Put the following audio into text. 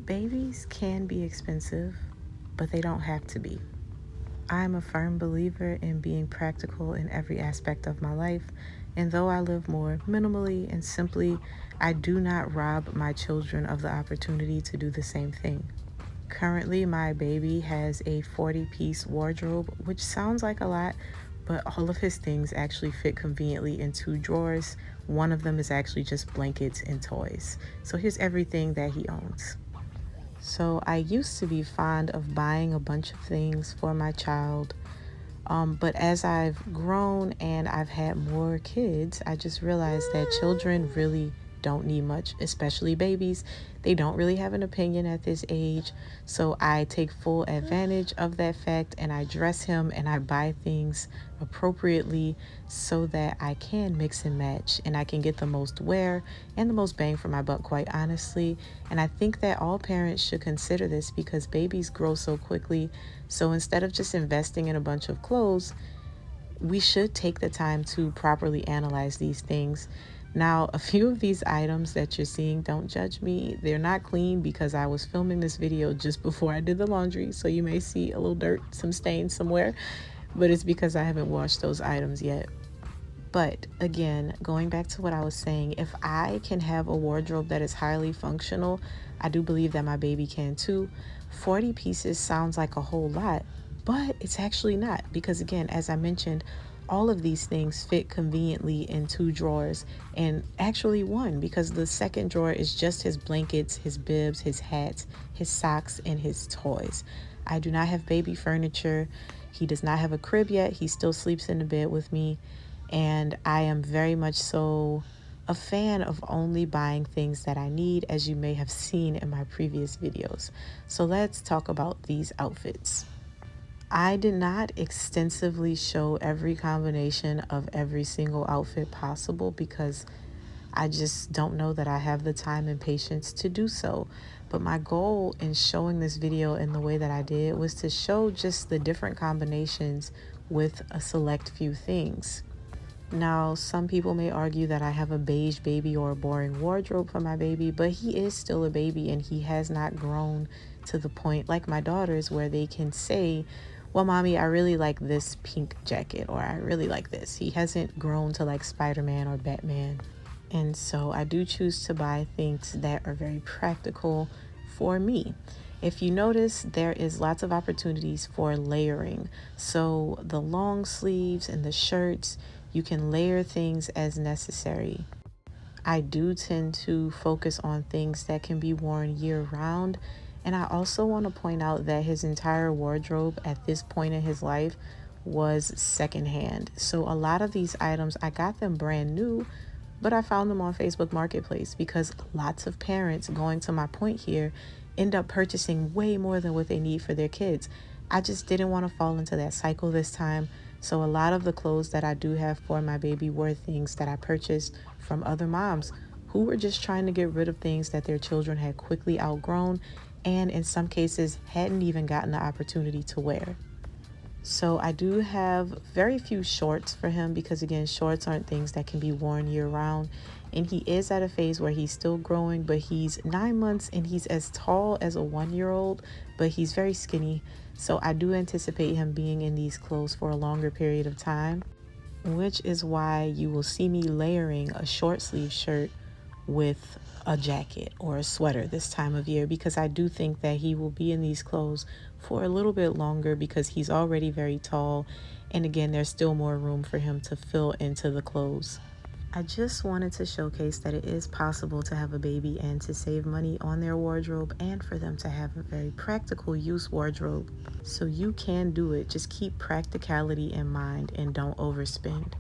Babies can be expensive, but they don't have to be. I'm a firm believer in being practical in every aspect of my life, and though I live more minimally and simply, I do not rob my children of the opportunity to do the same thing. Currently, my baby has a 40-piece wardrobe, which sounds like a lot, but all of his things actually fit conveniently in 2 drawers. One of them is actually just blankets and toys. So here's everything that he owns. So I used to be fond of buying a bunch of things for my child. But as I've grown and I've had more kids, I just realized that children really don't need much, especially babies. They don't really have an opinion at this age. So I take full advantage of that fact and I dress him and I buy things appropriately so that I can mix and match and I can get the most wear and the most bang for my buck, quite honestly. And I think that all parents should consider this because babies grow so quickly. So instead of just investing in a bunch of clothes, we should take the time to properly analyze these things. Now, a few of these items that you're seeing, don't judge me. They're not clean because I was filming this video just before I did the laundry. So you may see a little dirt, some stains somewhere, but it's because I haven't washed those items yet. But again, going back to what I was saying, if I can have a wardrobe that is highly functional, I do believe that my baby can too. 40 pieces sounds like a whole lot, but it's actually not because again, as I mentioned, all of these things fit conveniently in 2 drawers and actually one because the second drawer is just his blankets, his bibs, his hats, his socks, and his toys. I do not have baby furniture. He does not have a crib yet. He still sleeps in the bed with me. And I am very much so a fan of only buying things that I need, as you may have seen in my previous videos. So let's talk about these outfits. I did not extensively show every combination of every single outfit possible because I just don't know that I have the time and patience to do so. But my goal in showing this video in the way that I did was to show just the different combinations with a select few things. Now, some people may argue that I have a beige baby or a boring wardrobe for my baby, but he is still a baby and he has not grown to the point like my daughters where they can say, well, mommy, I really like this pink jacket or I really like this. He hasn't grown to like Spider-Man or Batman. And so I do choose to buy things that are very practical for me. If you notice, there is lots of opportunities for layering. So the long sleeves and the shirts, you can layer things as necessary. I do tend to focus on things that can be worn year round. And I also want to point out that his entire wardrobe at this point in his life was secondhand. So a lot of these items, I got them brand new, but I found them on Facebook Marketplace because lots of parents, going to my point here, end up purchasing way more than what they need for their kids. I just didn't want to fall into that cycle this time. So a lot of the clothes that I do have for my baby were things that I purchased from other moms who were just trying to get rid of things that their children had quickly outgrown and in some cases hadn't even gotten the opportunity to wear. So I do have very few shorts for him because again, shorts aren't things that can be worn year round. And he is at a phase where he's still growing, but he's 9 months and he's as tall as a 1-year-old, but he's very skinny. So I do anticipate him being in these clothes for a longer period of time, which is why you will see me layering a short sleeve shirt with a jacket or a sweater this time of year because I do think that he will be in these clothes for a little bit longer because he's already very tall and again there's still more room for him to fill into the clothes. I just wanted to showcase that it is possible to have a baby and to save money on their wardrobe and for them to have a very practical use wardrobe. So you can do it. Just keep practicality in mind and don't overspend.